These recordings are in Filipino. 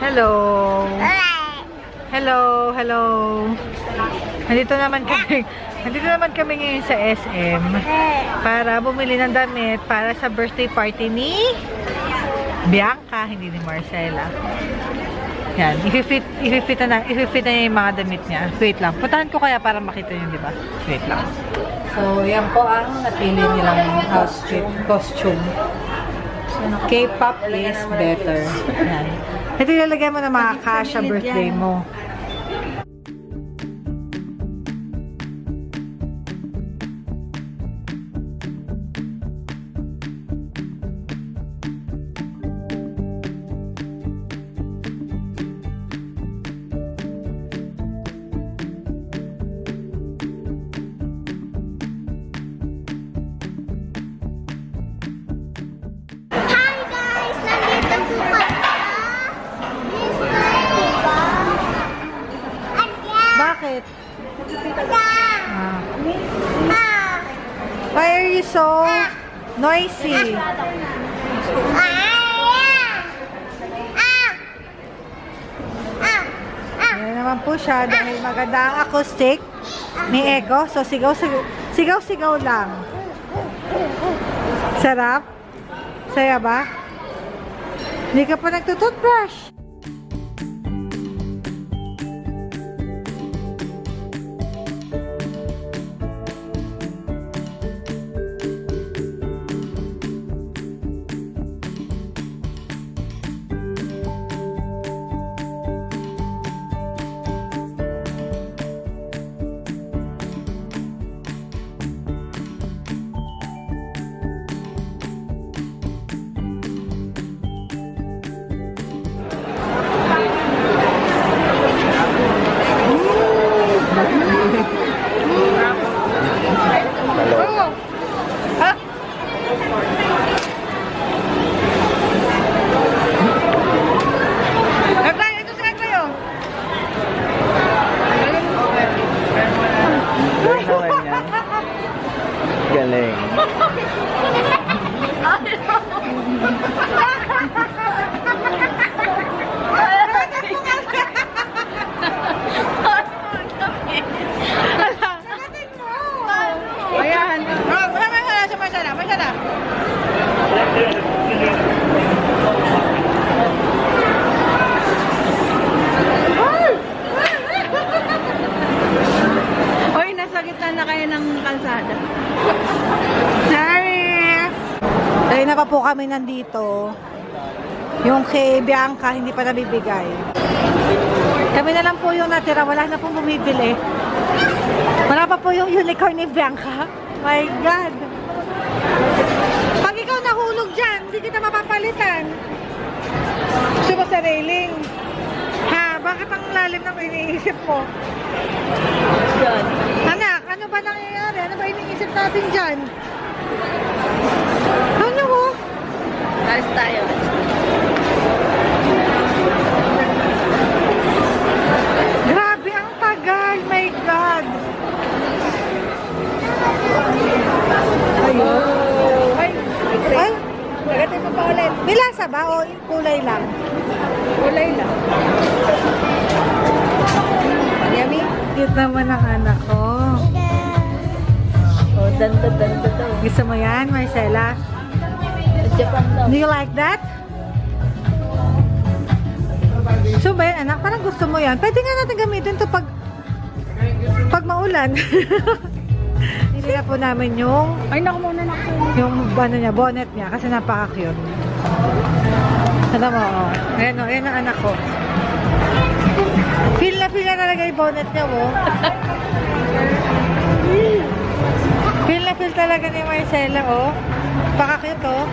Hello. Hello, hello. Nandito naman kami ngayon sa SM para bumili ng damit para sa birthday party ni Bianca, hindi ni Marcela. Yan, i-fit na yung mga damit niya. Wait lang. Puntahan ko kaya para makita niyo, di ba? Wait lang. So, yan po ang napili nilang outfit, costume. K-pop is better. Yan. Ito ilalagay mo na mga kasha birthday mo. Bakit? Why are you so noisy? Ayan naman po siya dahil maganda ang acoustic. May echo. So sigaw-sigaw lang. Sarap? Saya ba? Hindi ka pa nagtututbrush. Galing. Ayan. Masyada. Hoy, nasa gitna na kayo ng kalsada. Sorry! Dahil na pa po kami nandito. Yung kay Bianca, hindi pa nabibigay. Kami na lang po yung natira. Wala na pong bumibili. Wala pa po yung unicorn ni Bianca. My God! Pag ikaw nahulog dyan, hindi kita mapapalitan. Gusto mo sa railing? Ha? Bakit ang lalim ng iniisip mo? Anak, ano ba nangyayari? Ano ba iniisip natin dyan? Ano mo? Alis tayo. Grabe, ang tagal. My God. Ayun. Ay. Nagatin mo pa ulit. May lasa ba o kulay lang? Kulay lang. Yummy? Cute naman ang anak ko. Oh, danda daw. Gusto mo yan, Marcela? Japan daw. Do you like that? So ba yan, anak? Parang gusto mo yan. Pwede nga natin gamitin to pag maulan. Hindi na po namin yung ano niya, bonnet niya kasi napaka-cute. Alam mo, oh. Ayan ang anak ko. Feel na talaga yung bonnet niya, oh. Feel talaga ni Marcela, oh. Paka-cute, oh.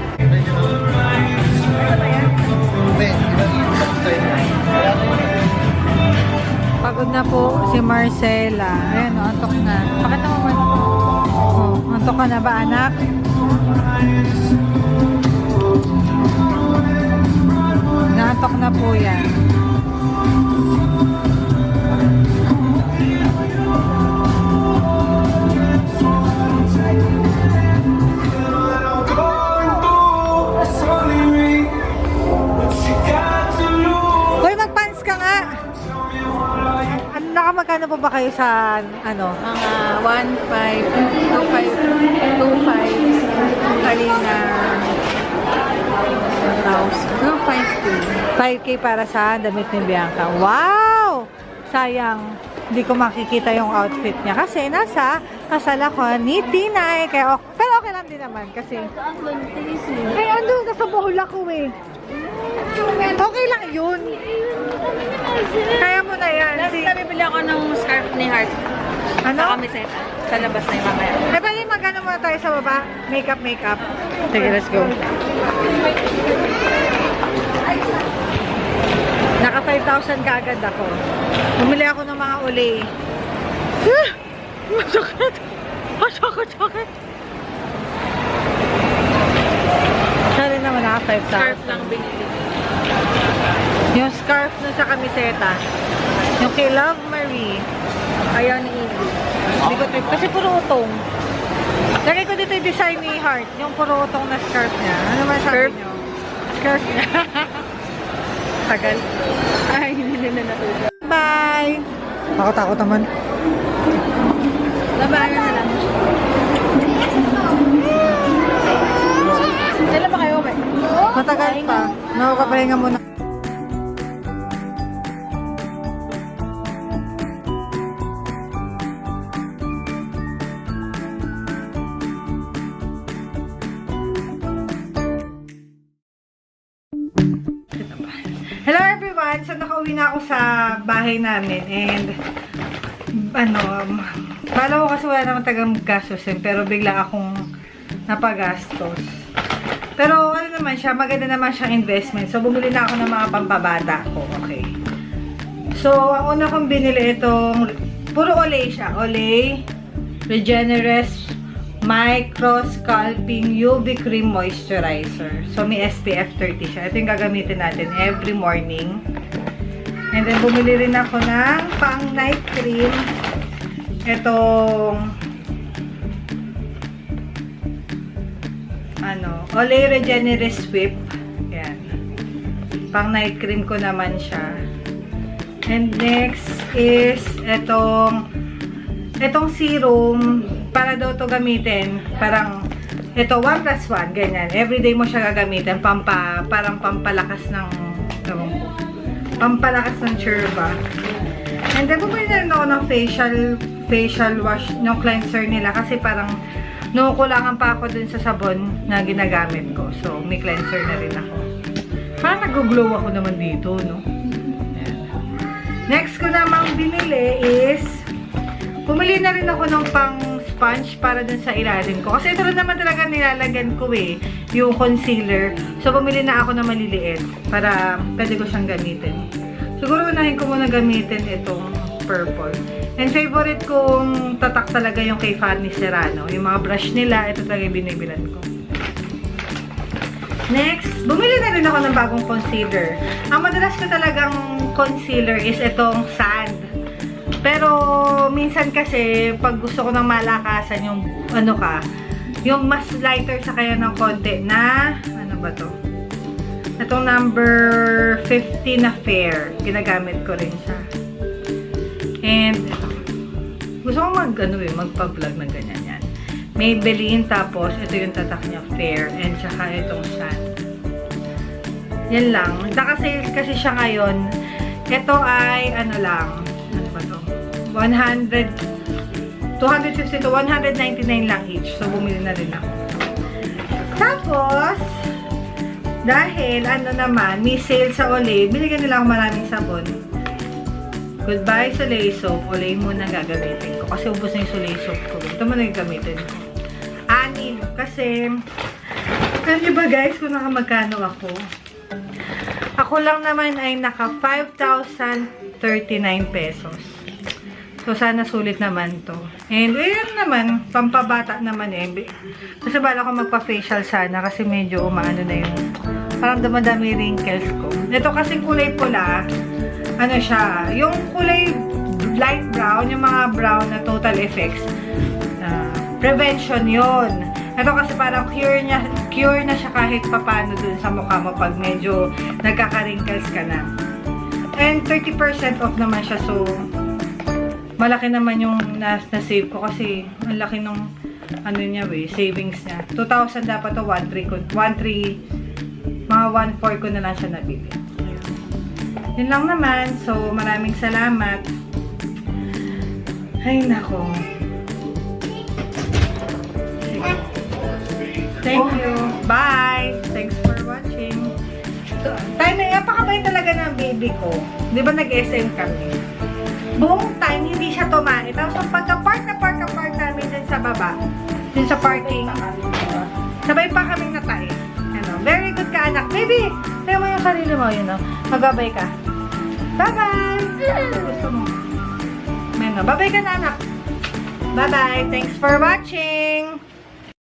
Pagod na po si Marcela. Ayan, oh, antok na. Bakit naman? Oh, antok ka na ba, anak? Naantok na po yan. Nakakamagkano po ba kayo sa, ano? Mga 1,525 Karina 2,500. 5K para sa damit ni Bianca. Wow! Sayang, hindi ko makikita yung outfit niya kasi nasa kasal ako ni Tinay. Kaya pero okay lang din naman kasi ay, andun, nasa bohol ako eh. Okay lang yun. Kaya mo na yan. Nabibili ako ng scarf ni Heart. Ano? Sa kamiseta. Sa labas na yung mamaya. Eh, pwede magano muna tayo sa baba? Makeup. Sige, let's go. Naka 5,000 kaagad ako. Bumili ako ng mga ulay. Masakit. Masakit. Sorry naman, naka 5,000. Scarf lang binili. Yung scarf na sa kamiseta. Yung kay Love Marie. Ayaw ni Iggy. Hindi ko trip. Kasi puro utong. Lagay ko dito yung design ni Heart. Yung puro utong na scarf niya. Ano ba sabi Scarf? niyo? Scarf niya. Tagal. Ay, hindi na natulog. Bye! Takot naman. Labayan na lang. Kailan ba kayo, May? Matagal pa. Nakakapahinga muna. Hello everyone! So nakauwi na ako sa bahay namin and bala ko kasi wala naman tagang gastusin pero bigla akong napagastos. Pero ano naman siya, maganda naman siyang investment. So bumili na ako ng mga pampabata ko. Okay. So ang una kong binili itong puro Olay siya. Olay Regenerist Micro Scalping UV Cream Moisturizer. So, may SPF 30 siya. Ito yung gagamitin natin every morning. And then, bumili rin ako ng pang night cream. Itong Olay Regenerist Whip. Yan. Pang night cream ko naman siya. And next is itong serum, para daw to gamitin, parang, ito, 1+1, ganyan. Everyday mo siya gagamitin, parang pampalakas ng, pampalakas ng churba. And then, bumili na rin ako ng facial wash, ng cleanser nila, kasi parang, nakukulangan pa ako dun sa sabon na ginagamit ko. So, may cleanser na rin ako. Parang nag-glow ako naman dito, no? Ayan. Next ko namang binili is, pumili na rin ako ng pang sponge para dun sa ilalim ko. Kasi ito rin naman talaga nilalagyan ko eh, yung concealer. So, bumili na ako na maliliit para pwede ko siyang gamitin. Siguro unahin ko muna gamitin itong purple. And favorite kong tatak talaga yung kay Fanny Serrano. Yung mga brush nila, ito talaga yung binibilan ko. Next, bumili na rin ako ng bagong concealer. Ang madalas ko talagang concealer is itong Sand. Pero, minsan kasi, pag gusto ko ng malakasan, yung, yung mas lighter sa kaya ng konti na, ano ba to? Itong number 50 na Fair. Ginagamit ko rin siya. And, ito. Gusto ko magpa-vlog ng ganyan yan. Maybelline, tapos, ito yung tatak niya, Fair. And, saka itong Sand. Yan lang. Naka-sales kasi siya ngayon. Ito ay, 250 to 199 lang each. So, bumili na rin ako. Tapos, dahil, may sale sa Olay, binigyan nila ako maraming sabon. Goodbye Soleil Soap. Olay muna gagamitin ko. Kasi ubos na yung Soleil Soap ko. Ito muna gagamitin ko. 6. Kasi, alam niyo ba guys, kung nakamagkano ako? Ako lang naman ay naka 5,039 pesos. So, sana sulit naman to. And, yun naman, pampabata naman eh. Kasi bala ko magpa-facial sana kasi medyo umaano na yung, parang damadami wrinkles ko. Ito kasing kulay pula, siya, yung kulay light brown, yung mga brown na total effects, prevention yon. Ito kasi parang cure na siya kahit papano dun sa mukha mo pag medyo nagkaka-wrinkles ka na. And 30% off naman siya, so malaki naman yung na-save ko kasi ang laki nung ano niya savings niya. 2,000 dapat to 1,300 ko. 1,300, mga 1,400 ko na lang siya nabili. Yun lang naman. So, maraming salamat. Ay, nako. Sige. Thank you. Bye. Thanks for watching. So, tayo na, napakabay talaga ng baby ko. Di ba nag-SM kami? Buong time, hindi siya tumani. Tapos, pagka-park namin dun sa baba, dun sa parking, sabay pa kaming natay. Ano, very good ka, anak. Baby, tayo mo yung sarili mo, yun, no? Magbabay ka. Bye-bye! Gusto mo. Ano, babay ka na, anak. Bye-bye. Thanks for watching.